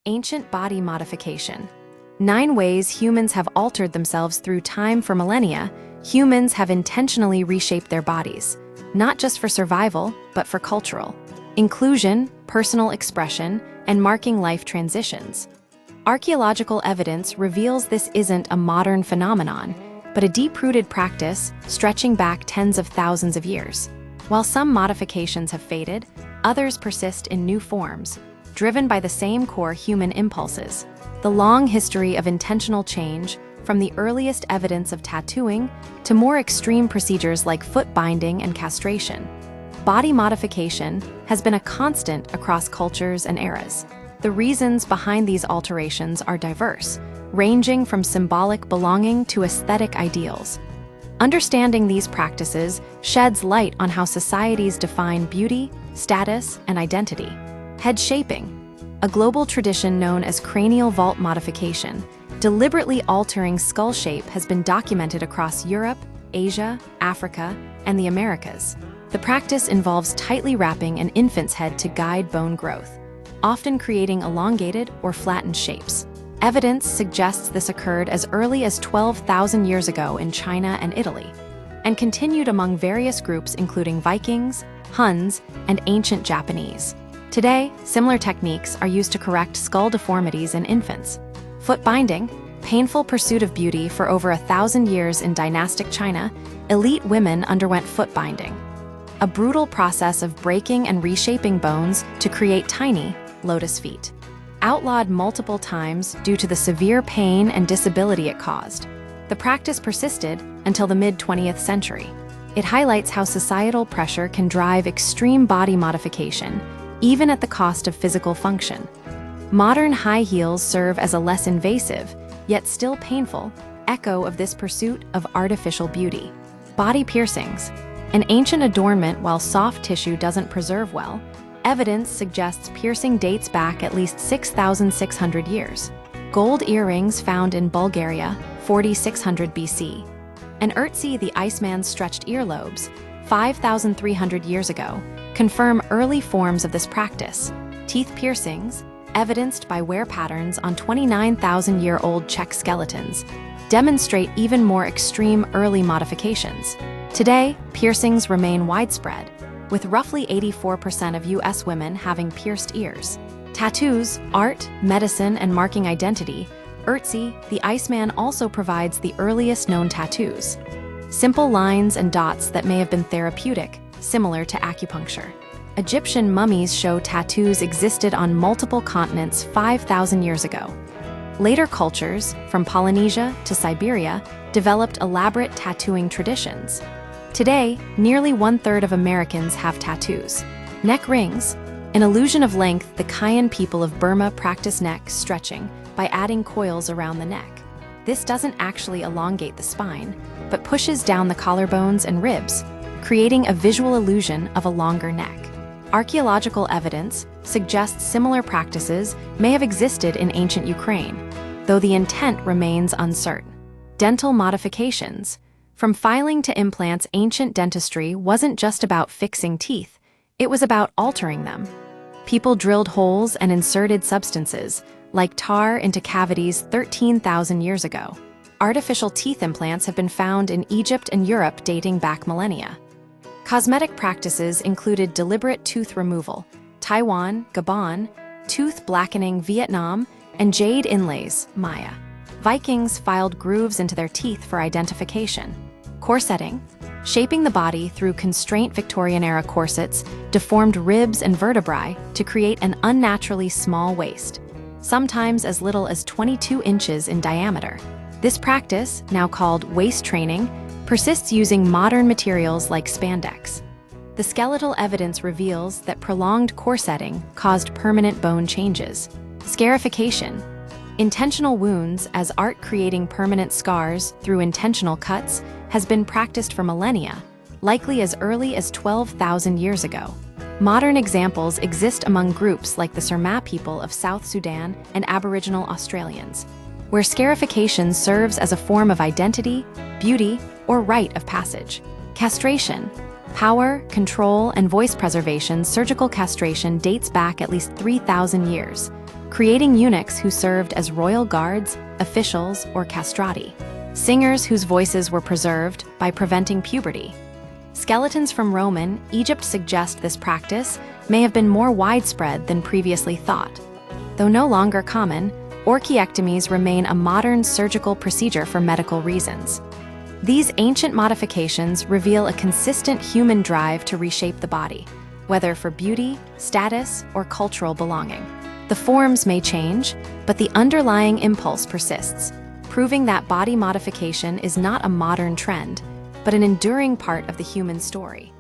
Ancient body modification. 9 ways humans have altered themselves through time. For millennia, humans have intentionally reshaped their bodies, not just for survival, but for cultural inclusion, personal expression, and marking life transitions. Archaeological evidence reveals this isn't a modern phenomenon, but a deep-rooted practice stretching back tens of thousands of years. While some modifications have faded, others persist in new forms, driven by the same core human impulses. The long history of intentional change, from the earliest evidence of tattooing to more extreme procedures like foot binding and castration. Body modification has been a constant across cultures and eras. The reasons behind these alterations are diverse, ranging from symbolic belonging to aesthetic ideals. Understanding these practices sheds light on how societies define beauty, status, and identity. Head shaping, a global tradition known as cranial vault modification, deliberately altering skull shape, has been documented across Europe, Asia, Africa, and the Americas. The practice involves tightly wrapping an infant's head to guide bone growth, often creating elongated or flattened shapes. Evidence suggests this occurred as early as 12,000 years ago in China and Italy, and continued among various groups including Vikings, Huns, and ancient Japanese. Today, similar techniques are used to correct skull deformities in infants. Foot binding, painful pursuit of beauty. For over 1,000 years in dynastic China, elite women underwent foot binding, a brutal process of breaking and reshaping bones to create tiny, lotus feet. Outlawed multiple times due to the severe pain and disability it caused, the practice persisted until the mid-20th century. It highlights how societal pressure can drive extreme body modification, even at the cost of physical function. Modern high heels serve as a less invasive, yet still painful, echo of this pursuit of artificial beauty. Body piercings, an ancient adornment. While soft tissue doesn't preserve well, evidence suggests piercing dates back at least 6,600 years. Gold earrings found in Bulgaria, 4600 BC. And Urtzi the Iceman's stretched earlobes, 5,300 years ago, confirm early forms of this practice. Teeth piercings, evidenced by wear patterns on 29,000-year-old Czech skeletons, demonstrate even more extreme early modifications. Today, piercings remain widespread, with roughly 84% of U.S. women having pierced ears. Tattoos, art, medicine, and marking identity. Urtzi the Iceman also provides the earliest known tattoos. Simple lines and dots that may have been therapeutic, similar to acupuncture. Egyptian mummies show tattoos existed on multiple continents 5,000 years ago. Later cultures, from Polynesia to Siberia, developed elaborate tattooing traditions. Today, nearly 1/3 of Americans have tattoos. Neck rings, an illusion of length. The Kayan people of Burma practice neck stretching by adding coils around the neck. This doesn't actually elongate the spine, but pushes down the collarbones and ribs, creating a visual illusion of a longer neck. Archaeological evidence suggests similar practices may have existed in ancient Ukraine, though the intent remains uncertain. Dental modifications. From filing to implants, ancient dentistry wasn't just about fixing teeth, it was about altering them. People drilled holes and inserted substances, like tar, into cavities 13,000 years ago. Artificial teeth implants have been found in Egypt and Europe dating back millennia. Cosmetic practices included deliberate tooth removal, Taiwan, Gabon, tooth blackening, Vietnam, and jade inlays, Maya. Vikings filed grooves into their teeth for identification. Corsetting, shaping the body through constraint. Victorian-era corsets deformed ribs and vertebrae to create an unnaturally small waist, sometimes as little as 22 inches in diameter. This practice, now called waist training, persists using modern materials like spandex. The skeletal evidence reveals that prolonged corsetting caused permanent bone changes. Scarification, intentional wounds as art, creating permanent scars through intentional cuts, has been practiced for millennia, likely as early as 12,000 years ago. Modern examples exist among groups like the Surma people of South Sudan and Aboriginal Australians, where scarification serves as a form of identity, beauty, or rite of passage. Castration, power, control, and voice preservation. Surgical castration dates back at least 3,000 years, creating eunuchs who served as royal guards, officials, or castrati, singers whose voices were preserved by preventing puberty. Skeletons from Roman Egypt suggest this practice may have been more widespread than previously thought. Though no longer common, orchiectomies remain a modern surgical procedure for medical reasons. These ancient modifications reveal a consistent human drive to reshape the body, whether for beauty, status, or cultural belonging. The forms may change, but the underlying impulse persists, proving that body modification is not a modern trend, but an enduring part of the human story.